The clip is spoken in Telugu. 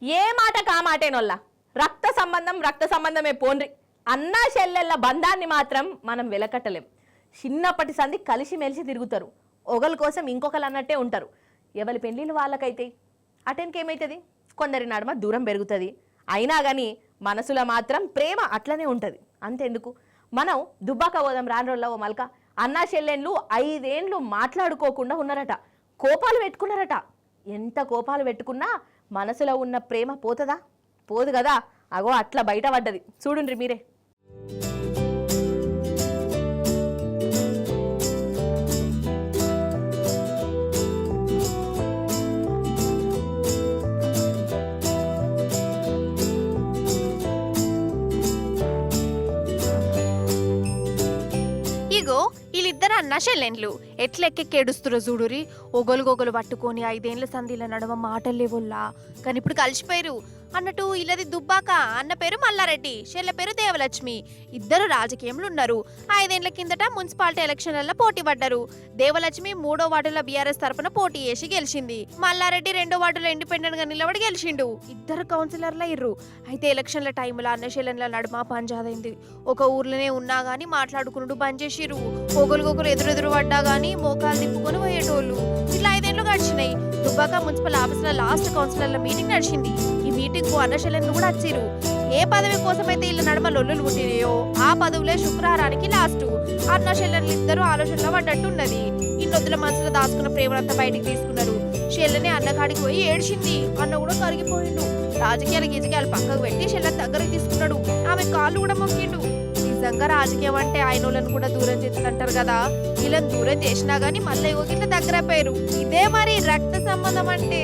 ఏ మాట కామాటేనొల్ల రక్త సంబంధమే పోన్రి అన్నా చెల్లెళ్ళ బంధాన్ని మాత్రం మనం వెలకట్టలేం. చిన్నప్పటి సంది కలిసిమెలిసి తిరుగుతారు, ఒకరి కోసం ఇంకొకరు అన్నట్టే ఉంటారు. ఎవరి పెళ్ళిళ్ళు వాళ్ళకైతే అటెన్కేమవుతుంది, కొందరి నడుమ దూరం పెరుగుతుంది. అయినా కానీ మనసులో మాత్రం ప్రేమ అట్లనే ఉంటుంది. అంతెందుకు, మనం దుబ్బాక పోదాం రాని రోజుల్లో ఓ మల్క అన్నా చెల్లెళ్ళు 5 ఏండ్లు మాట్లాడుకోకుండా ఉన్నారట, కోపాలు పెట్టుకున్నారట. ఎంత కోపాలు పెట్టుకున్నా మనసులో ఉన్న ప్రేమ పోతుందా? పోదు కదా. అగో అట్లా బయటపడ్డది, చూడుండ్రి మీరే. ఇగో వీళ్ళిద్దరు అన్న చెల్లెండ్లు ఎట్లెక్కెక్కేడుస్తురో చూడురి. ఒగొలుగొగలు పట్టుకొని 5 ఏండ్ల సంధిల నడవ మాటలు లేవుల్లా, కానీ ఇప్పుడు కలిసిపోయారు అన్నట్టు. ఇల్లది దుబ్బాక, అన్న పేరు మల్లారెడ్డి, చెల్లె పేరు దేవలక్ష్మి. ఇద్దరు రాజకీయంలో ఉన్నారు. 5 ఏండ్ల కిందట మున్సిపాలిటీ ఎలక్షన్లలో పోటీ పడ్డారు. దేవలక్ష్మి 3వ వార్డులో బీఆర్ఎస్ తరఫున పోటీ చేసి గెలిచింది. మల్లారెడ్డి 2వ వార్డులో ఇండిపెండెంట్ గా నిలబడి గెలిచిండు. ఇద్దరు కౌన్సిలర్ల ఇర్రు. అయితే ఎలక్షన్ల టైంలో అన్న చెల్లెన్ల నడుమ పంజాదైంది. ఒక ఊర్లోనే ఉన్నా గానీ మాట్లాడుకున్నాడు బంద్ చేసిరు. ఒకరికొకరు ఎదురెదురు పడ్డా గానీ మోకాలు తిప్పుకొని పోయేటోళ్ళు. ఇట్లా 5 ఏండ్లు గడిచినాయి. దుబ్బాక మున్సిపల్ ఆఫీస్ లో లాస్ట్ కౌన్సిలర్ల మీటింగ్ నడిచింది. ఈ మీటింగ్ కు అన్న చెల్లెన్లు కూడా వచ్చిరు. ఏ పదవి కోసమైతే వీళ్ళ నడుమ లొల్లులు పుట్టినాయో ఆ పదవులే శుక్రవారానికి లాస్ట్. అన్న చెల్లెన్లు ఇద్దరు ఆలోచనలో పడ్డట్టున్నది. ఇన్నొద్దుల మనసులో దాచుకున్న ప్రేమనంతా బయటికి తీసుకున్నారు. చెల్లెని అన్నకాడికి పోయి ఏడ్చింది. అన్న కూడా కరిగిపోయిండు. రాజకీయాలు గీజకీయాలు పక్కకు పెట్టి చెల్లెని దగ్గరికి తీసుకున్నాడు. ఆమె కాళ్ళు కూడా మొక్కిండు. నిజంగా రాజకీయం అంటే ఆయనోళ్ళను కూడా దూరం చేస్తుంటారు కదా. వీళ్ళని దూరం చేసినా గానీ మళ్ళీ ఇట్లా దగ్గర అయిపోయారు. ఇదే మరి రక్త సంబంధం అంటే.